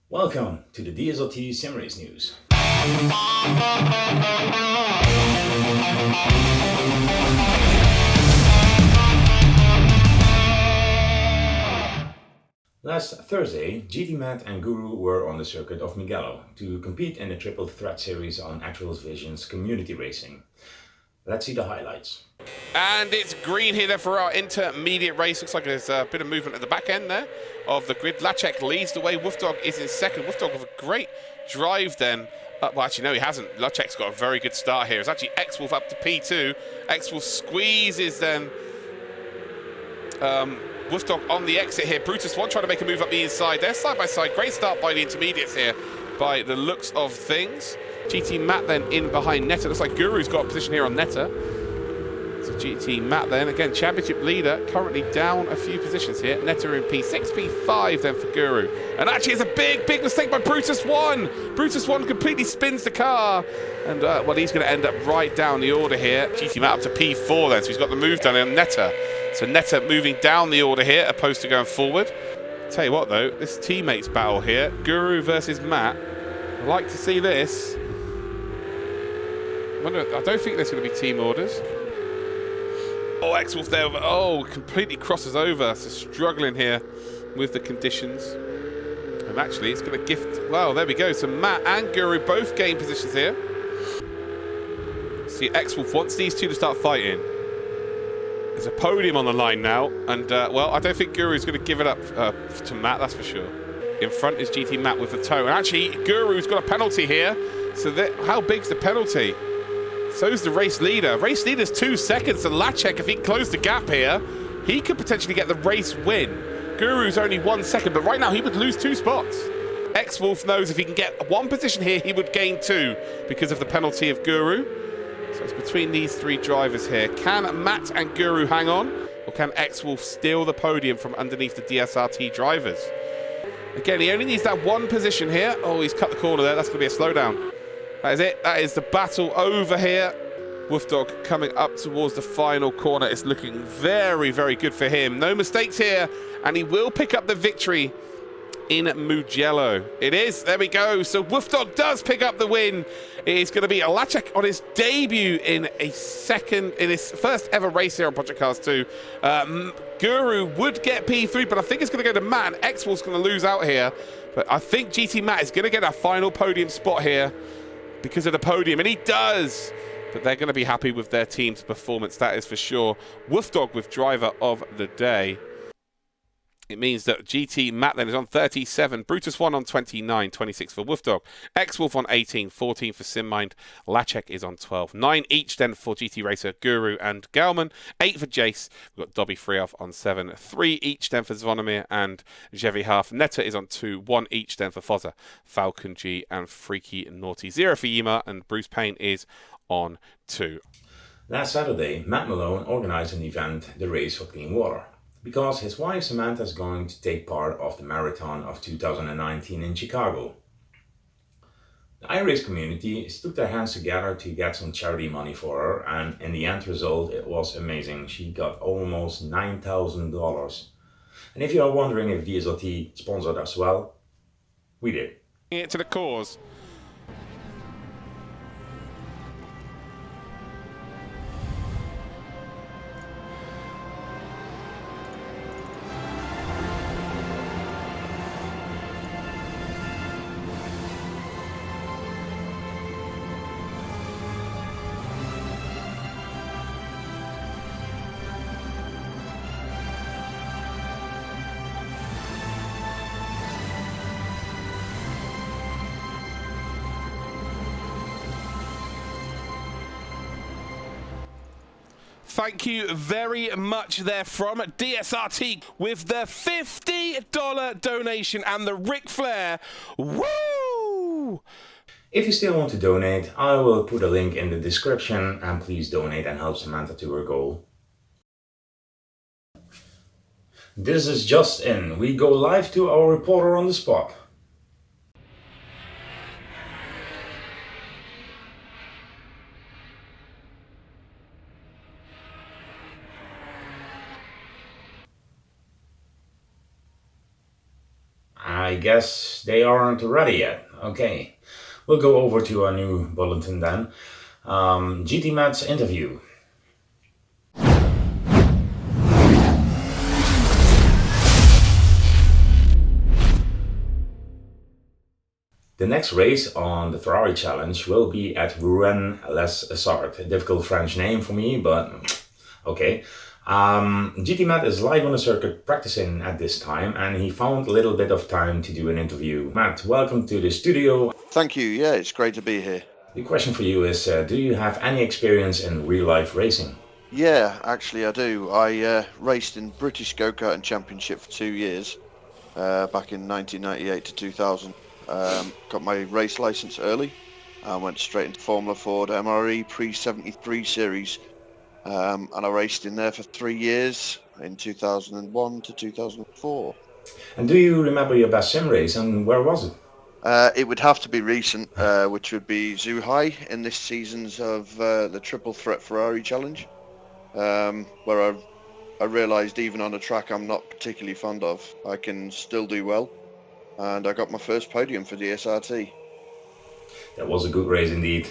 Welcome to the DSRT Simrace news. Last Thursday, GtMatt and Guru were on the circuit of Mugello to compete in the Triple Threat series on Actrollvision's community racing. Let's see the highlights. And it's green here then for our intermediate race. Looks like there's a bit of movement at the back end there of the grid. Lacek leads the way. Wolfdog is in second. Wolfdog with a great drive then. Well, actually, no, he hasn't. Lacek's got a very good start here. It's actually X-Wolf up to P2. X-Wolf squeezes then Wolfdog on the exit here. Brutus One trying to make a move up the inside. They're side by side. Great start by the intermediates here by the looks of things. GtMatt then in behind Netta. Looks like Guru's got a position here on Netta. So GtMatt then, again, championship leader, currently down a few positions here. Netta in P6, P5 then for Guru. And actually it's a big mistake by Brutus One. Brutus One completely spins the car. And, well, he's going to end up right down the order here. GtMatt up to P4 then, so he's got the move done on Netta. So Netta moving down the order here, opposed to going forward. Tell you what, though, this teammates battle here, Guru versus Matt. I'd like to see this. I don't think there's going to be team orders. Oh, X-Wolf there. Oh, completely crosses over. So struggling here with the conditions. And actually, it's going to gift. Well, there we go. So Matt and Guru both gain positions here. See, X-Wolf wants these two to start fighting. There's a podium on the line now. And, well, I don't think Guru's going to give it up to Matt, that's for sure. In front is GtMatt with the toe. And actually, Guru's got a penalty here. So how big's the penalty? So's the race leader. Race leader's 2 seconds. So Lacek, if he can close the gap here, he could potentially get the race win. Guru's only 1 second, but right now he would lose 2 spots. X-Wolf knows if he can get 1 position here, he would gain 2 because of the penalty of Guru. So it's between these 3 drivers here. Can Matt and Guru hang on, or can X-Wolf steal the podium from underneath the DSRT drivers? Again, he only needs that 1 position here. Oh, he's cut the corner there. That's going to be a slowdown. That is it. That is the battle over here. Wolfdog coming up towards the final corner. It's looking very good for him. No mistakes here, and he will pick up the victory in Mugello. It is. There we go. So Wolfdog does pick up the win. It is going to be Lacek on his debut in his first ever race here on Project Cars 2. Guru would get P3, but I think it's going to go to Matt, and X-Wolf's going to lose out here. But I think GtMatt is going to get a final podium spot here because of the podium, and he does. But they're going to be happy with their team's performance, that is for sure. Wolfdog with driver of the day. It means that GtMatt then is on 37, Brutus One on 29, 26 for Wolfdog, X-Wolf on 18, 14 for Simmind, Lacek is on 12, 9 each then for GT Racer, Guru and Galman, 8 for Jace, we've got Dobby Freoff on 7, 3 each then for Zvonimir and Jevi Half, Netta is on 2, 1 each then for Fozza, Falcon G and Freaky Naughty, 0 for Yima, and Bruce Payne is on 2. Last Saturday, MattMalone organized an event, the Race for Clean Water, because his wife Samantha is going to take part of the marathon of 2019 in Chicago. The iRace community took their hands together to get some charity money for her, and in the end result it was amazing. She got almost $9,000. And if you are wondering if DSRT sponsored us, well, we did. It to the cause. Thank you very much there from DSRT with the $50 donation and the Ric Flair. Woo! If you still want to donate, I will put a link in the description, and please donate and help Samantha to her goal. This is just in. We go live to our reporter on the spot. I guess they aren't ready yet. Okay, we'll go over to our new bulletin then. GtMatt's interview. The next race on the Ferrari Challenge will be at Rouen-les-Essarts. A difficult French name for me, but okay. GtMatt is live on the circuit practicing at this time, and he found a little bit of time to do an interview. Matt, welcome to the studio. Thank you. Yeah, it's great to be here. The question for you is, do you have any experience in real-life racing? Yeah, actually I do. I raced in British Go-Karting Championship for 2 years, back in 1998 to 2000. Got my race license early and went straight into Formula Ford MRE Pre-73 series, and I raced in there for 3 years, in 2001 to 2004. And do you remember your best sim race, and where was it? It would have to be recent, which would be Zhuhai in this season's of the Triple Threat Ferrari Challenge, where I realised even on a track I'm not particularly fond of, I can still do well. And I got my first podium for DSRT. That was a good race indeed.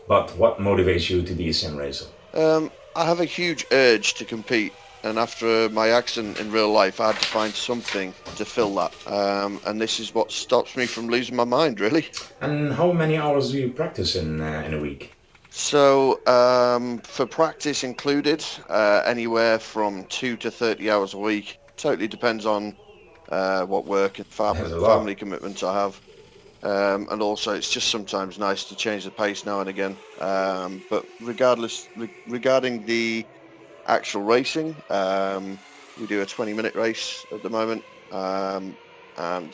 But what motivates you to be a sim racer? I have a huge urge to compete, and after my accident in real life I had to find something to fill that, and this is what stops me from losing my mind, really. And how many hours do you practice in a week? So for practice included, anywhere from 2 to 30 hours a week. Totally depends on what work and family commitments I have, and also it's just sometimes nice to change the pace now and again, but regarding the actual racing, we do a 20-minute race at the moment, and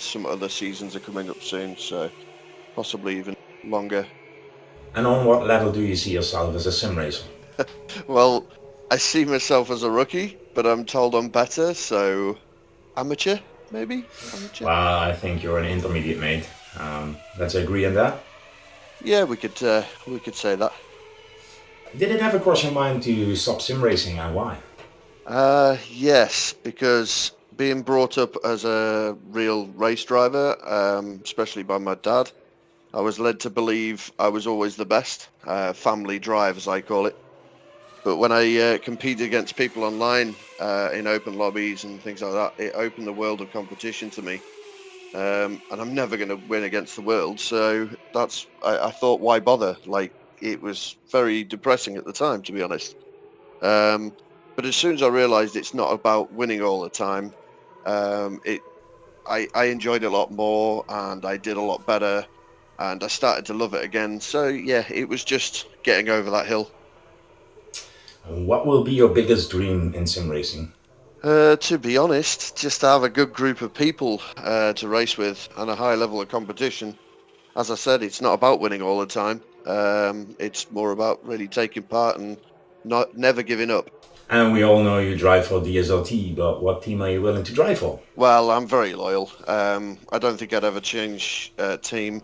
some other seasons are coming up soon, so possibly even longer. And on what level do you see yourself as a sim racer? Well, I see myself as a rookie, but I'm told I'm better, so amateur. Maybe? Amateur? Well, I think you're an intermediate, mate. Let's agree on that. Yeah, we could say that. Did it ever cross your mind to stop sim racing, and why? Yes, because being brought up as a real race driver, especially by my dad, I was led to believe I was always the best, family drive as I call it. But when I competed against people online in open lobbies and things like that, it opened the world of competition to me. And I'm never going to win against the world, so I thought, why bother? Like, it was very depressing at the time, to be honest. But as soon as I realised it's not about winning all the time, I enjoyed it a lot more, and I did a lot better, and I started to love it again. So yeah, it was just getting over that hill. What will be your biggest dream in sim racing? To be honest, just to have a good group of people to race with and a high level of competition. As I said, it's not about winning all the time. It's more about really taking part and never giving up. And we all know you drive for DSRT, but what team are you willing to drive for? Well, I'm very loyal. I don't think I'd ever change team,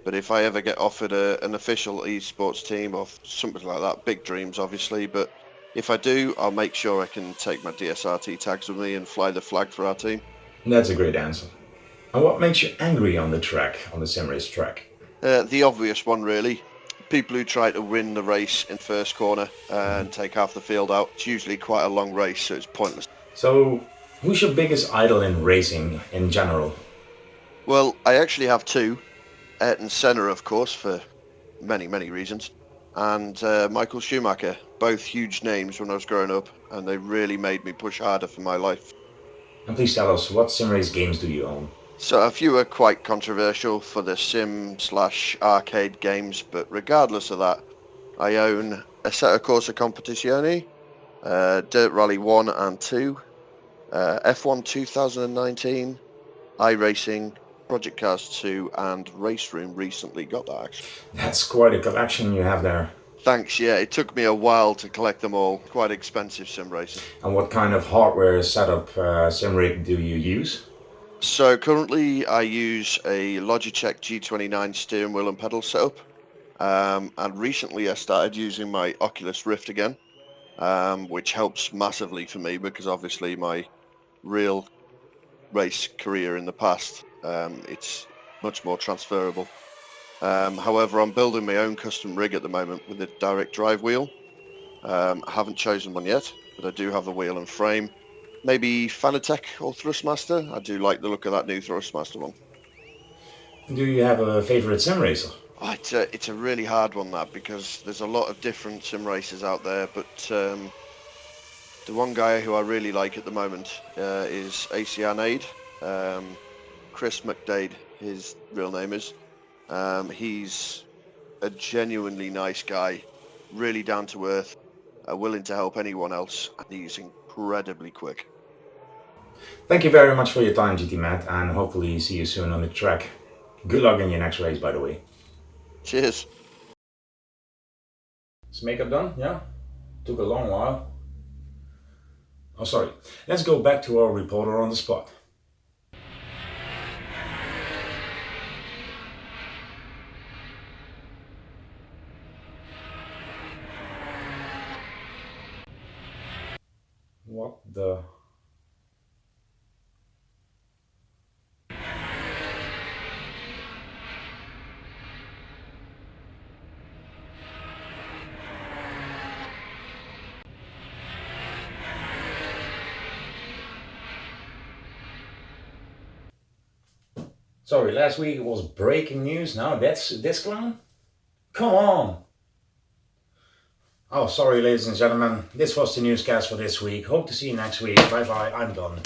but if I ever get offered an official esports team or something like that, big dreams obviously, but if I do, I'll make sure I can take my DSRT tags with me and fly the flag for our team. That's a great answer. And what makes you angry on the track, on the Simrace track? The obvious one, really. People who try to win the race in first corner and take half the field out. It's usually quite a long race, so it's pointless. So, who's your biggest idol in racing in general? Well, I actually have two. Ayrton Senna, of course, for many, many reasons. And Michael Schumacher, both huge names when I was growing up, and they really made me push harder for my life. And please tell us, what Simrace games do you own? So a few are quite controversial for the sim/arcade games, but regardless of that, I own Assetto Corsa Competizione, Dirt Rally 1 and 2, F1 2019, Iracing, Project Cars 2, and Race Room recently got that, actually. That's quite a collection you have there. Thanks, yeah, it took me a while to collect them all. Quite expensive sim racing. And what kind of hardware setup sim rig do you use? So currently I use a Logitech G29 steering wheel and pedal setup, and recently I started using my Oculus Rift again, which helps massively for me because obviously my real race career in the past It's much more transferable. However, I'm building my own custom rig at the moment with a direct drive wheel. I haven't chosen one yet, but I do have the wheel and frame. Maybe Fanatec or Thrustmaster. I do like the look of that new Thrustmaster one. Do you have a favorite sim racer? Oh, it's a really hard one, that, because there's a lot of different sim racers out there, but the one guy who I really like at the moment is AC Arnade. Chris McDade, his real name is. He's a genuinely nice guy, really down to earth, willing to help anyone else, and he's incredibly quick. Thank you very much for your time, GtMatt, and hopefully see you soon on the track. Good luck in your next race, by the way. Cheers. Is makeup done? Yeah? Took a long while. Oh, sorry. Let's go back to our reporter on the spot. What the... Sorry, last week it was breaking news. Now that's this clown? Come on! Oh, sorry, ladies and gentlemen. This was the newscast for this week. Hope to see you next week. Bye bye, I'm done.